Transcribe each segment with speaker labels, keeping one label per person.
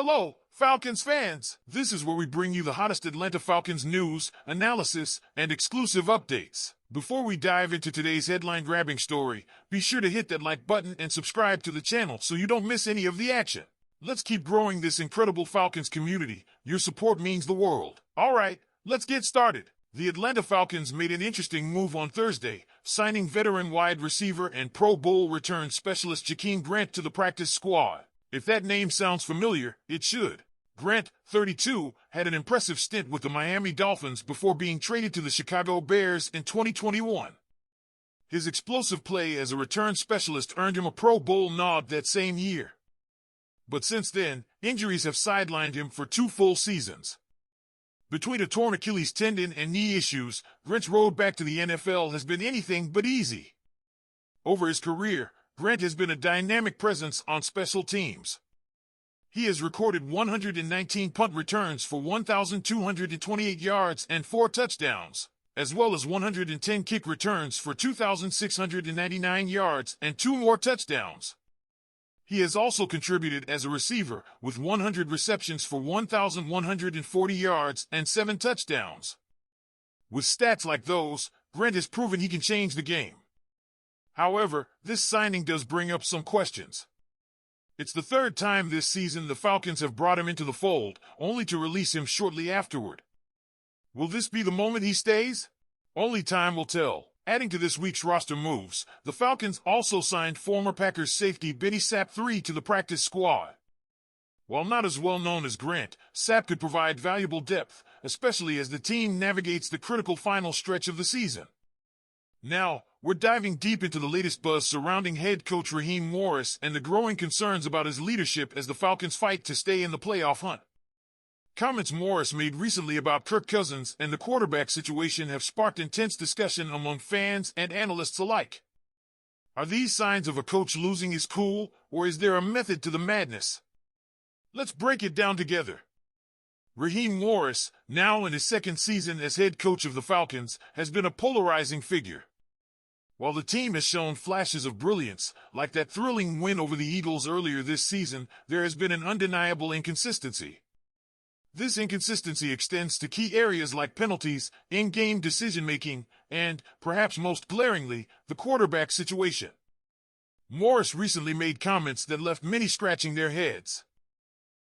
Speaker 1: Hello, Falcons fans! This is where we bring you the hottest Atlanta Falcons news, analysis, and exclusive updates. Before we dive into today's headline-grabbing story, be sure to hit that like button and subscribe to the channel so you don't miss any of the action. Let's keep growing this incredible Falcons community. Your support means the world. Alright, let's get started. The Atlanta Falcons made an interesting move on Thursday, signing veteran wide receiver and Pro Bowl return specialist Jakeem Grant to the practice squad. If that name sounds familiar, it should. Grant, 32, had an impressive stint with the Miami Dolphins before being traded to the Chicago Bears in 2021. His explosive play as a return specialist earned him a Pro Bowl nod that same year. But since then, injuries have sidelined him for 2 full seasons. Between a torn Achilles tendon and knee issues, Grant's road back to the NFL has been anything but easy. Over his career, Grant has been a dynamic presence on special teams. He has recorded 119 punt returns for 1,228 yards and 4 touchdowns, as well as 110 kick returns for 2,699 yards and 2 more touchdowns. He has also contributed as a receiver with 100 receptions for 1,140 yards and 7 touchdowns. With stats like those, Grant has proven he can change the game. However, this signing does bring up some questions. It's the 3rd time this season the Falcons have brought him into the fold, only to release him shortly afterward. Will this be the moment he stays? Only time will tell. Adding to this week's roster moves, the Falcons also signed former Packers safety Benny Sapp III to the practice squad. While not as well known as Grant, Sapp could provide valuable depth, especially as the team navigates the critical final stretch of the season. Now, we're diving deep into the latest buzz surrounding head coach Raheem Morris and the growing concerns about his leadership as the Falcons fight to stay in the playoff hunt. Comments Morris made recently about Kirk Cousins and the quarterback situation have sparked intense discussion among fans and analysts alike. Are these signs of a coach losing his cool, or is there a method to the madness? Let's break it down together. Raheem Morris, now in his 2nd season as head coach of the Falcons, has been a polarizing figure. While the team has shown flashes of brilliance, like that thrilling win over the Eagles earlier this season, there has been an undeniable inconsistency. This inconsistency extends to key areas like penalties, in-game decision-making, and, perhaps most glaringly, the quarterback situation. Morris recently made comments that left many scratching their heads.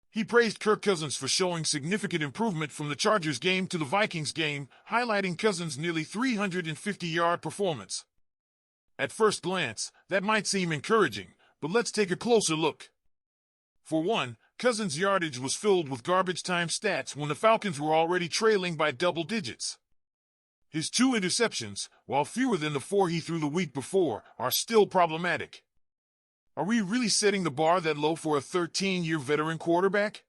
Speaker 1: He praised Kirk Cousins for showing significant improvement from the Chargers game to the Vikings game, highlighting Cousins' nearly 350-yard performance. At first glance, that might seem encouraging, but let's take a closer look. For one, Cousins' yardage was filled with garbage-time stats when the Falcons were already trailing by double digits. His 2 interceptions, while fewer than the 4 he threw the week before, are still problematic. Are we really setting the bar that low for a 13-year veteran quarterback?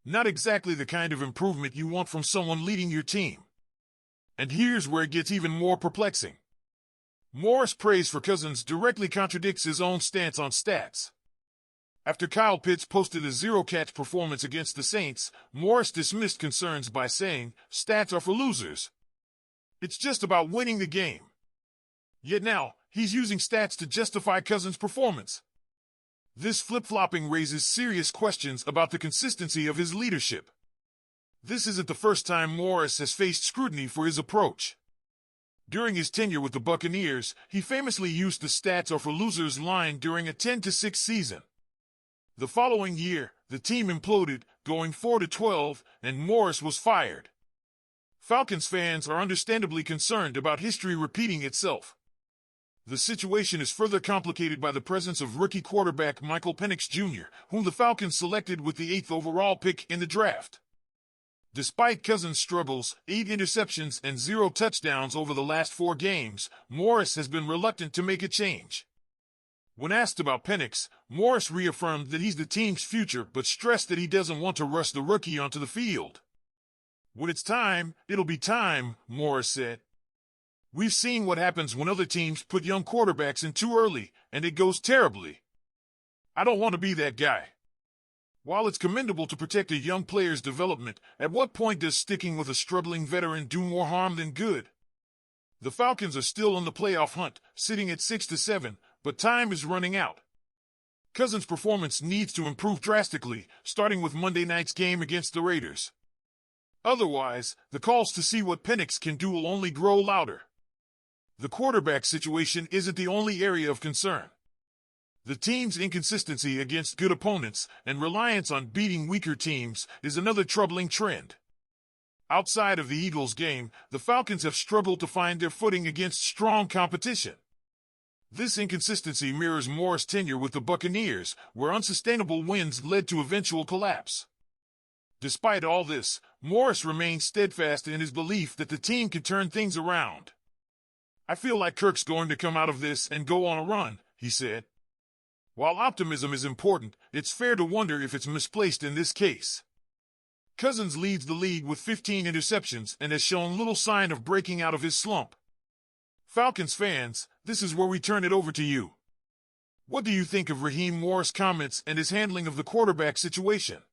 Speaker 1: Not exactly the kind of improvement you want from someone leading your team. And here's where it gets even more perplexing. Morris' praise for Cousins directly contradicts his own stance on stats. After Kyle Pitts posted a 0-catch performance against the Saints, Morris dismissed concerns by saying, "Stats are for losers. It's just about winning the game." Yet now, he's using stats to justify Cousins' performance. This flip-flopping raises serious questions about the consistency of his leadership. This isn't the first time Morris has faced scrutiny for his approach. During his tenure with the Buccaneers, he famously used the "stats are for losers" line during a 10-6 season. The following year, the team imploded, going 4-12, and Morris was fired. Falcons fans are understandably concerned about history repeating itself. The situation is further complicated by the presence of rookie quarterback Michael Penix Jr., whom the Falcons selected with the 8th overall pick in the draft. Despite Cousins' struggles, 8 interceptions and 0 touchdowns over the last 4 games, Morris has been reluctant to make a change. When asked about Penix, Morris reaffirmed that he's the team's future but stressed that he doesn't want to rush the rookie onto the field. "When it's time, it'll be time," Morris said. "We've seen what happens when other teams put young quarterbacks in too early, and it goes terribly. I don't want to be that guy." While it's commendable to protect a young player's development, at what point does sticking with a struggling veteran do more harm than good? The Falcons are still on the playoff hunt, sitting at 6-7, but time is running out. Cousins' performance needs to improve drastically, starting with Monday night's game against the Raiders. Otherwise, the calls to see what Penix can do will only grow louder. The quarterback situation isn't the only area of concern. The team's inconsistency against good opponents and reliance on beating weaker teams is another troubling trend. Outside of the Eagles game, the Falcons have struggled to find their footing against strong competition. This inconsistency mirrors Morris' tenure with the Buccaneers, where unsustainable wins led to eventual collapse. Despite all this, Morris remains steadfast in his belief that the team can turn things around. "I feel like Kirk's going to come out of this and go on a run," he said. While optimism is important, it's fair to wonder if it's misplaced in this case. Cousins leads the league with 15 interceptions and has shown little sign of breaking out of his slump. Falcons fans, this is where we turn it over to you. What do you think of Raheem Morris' comments and his handling of the quarterback situation?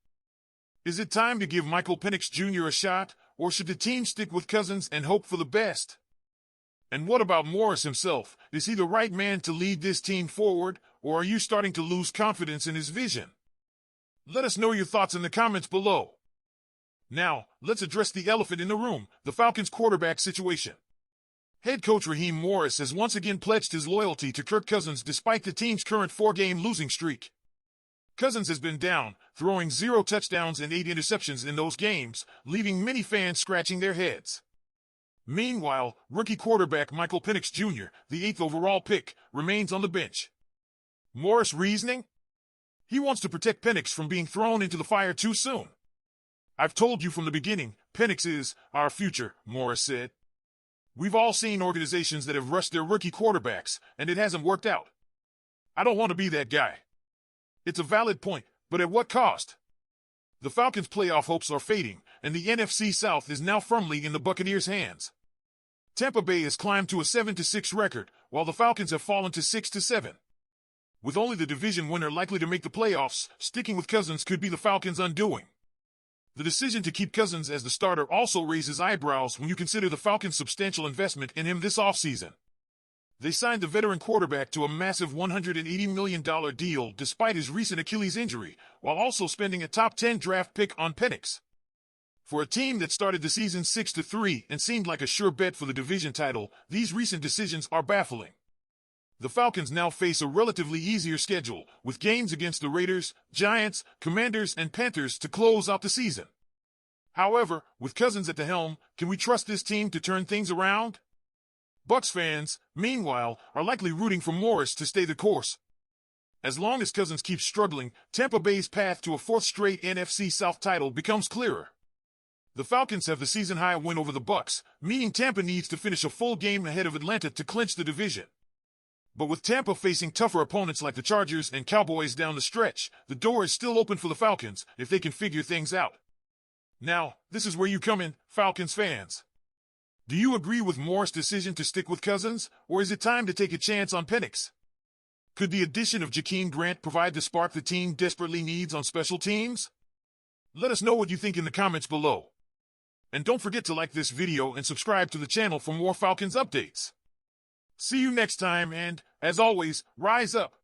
Speaker 1: Is it time to give Michael Penix Jr. a shot, or should the team stick with Cousins and hope for the best? And what about Morris himself? Is he the right man to lead this team forward, or are you starting to lose confidence in his vision? Let us know your thoughts in the comments below. Now, let's address the elephant in the room, the Falcons' quarterback situation. Head coach Raheem Morris has once again pledged his loyalty to Kirk Cousins despite the team's current 4-game losing streak. Cousins has been down, throwing 0 touchdowns and 8 interceptions in those games, leaving many fans scratching their heads. Meanwhile, rookie quarterback Michael Penix Jr., the 8th overall pick, remains on the bench. Morris' reasoning? He wants to protect Penix from being thrown into the fire too soon. "I've told you from the beginning, Penix is our future," Morris said. "We've all seen organizations that have rushed their rookie quarterbacks, and it hasn't worked out. I don't want to be that guy." It's a valid point, but at what cost? The Falcons' playoff hopes are fading, and the NFC South is now firmly in the Buccaneers' hands. Tampa Bay has climbed to a 7-6 record, while the Falcons have fallen to 6-7. With only the division winner likely to make the playoffs, sticking with Cousins could be the Falcons' undoing. The decision to keep Cousins as the starter also raises eyebrows when you consider the Falcons' substantial investment in him this offseason. They signed the veteran quarterback to a massive $180 million deal despite his recent Achilles injury, while also spending a top 10 draft pick on Penix. For a team that started the season 6-3 and seemed like a sure bet for the division title, these recent decisions are baffling. The Falcons now face a relatively easier schedule, with games against the Raiders, Giants, Commanders, and Panthers to close out the season. However, with Cousins at the helm, can we trust this team to turn things around? Bucs fans, meanwhile, are likely rooting for Morris to stay the course. As long as Cousins keeps struggling, Tampa Bay's path to a 4th straight NFC South title becomes clearer. The Falcons have the season-high win over the Bucs, meaning Tampa needs to finish a full game ahead of Atlanta to clinch the division. But with Tampa facing tougher opponents like the Chargers and Cowboys down the stretch, the door is still open for the Falcons if they can figure things out. Now, this is where you come in, Falcons fans. Do you agree with Morris' decision to stick with Cousins, or is it time to take a chance on Penix? Could the addition of Jakeem Grant provide the spark the team desperately needs on special teams? Let us know what you think in the comments below. And don't forget to like this video and subscribe to the channel for more Falcons updates. See you next time and, as always, rise up.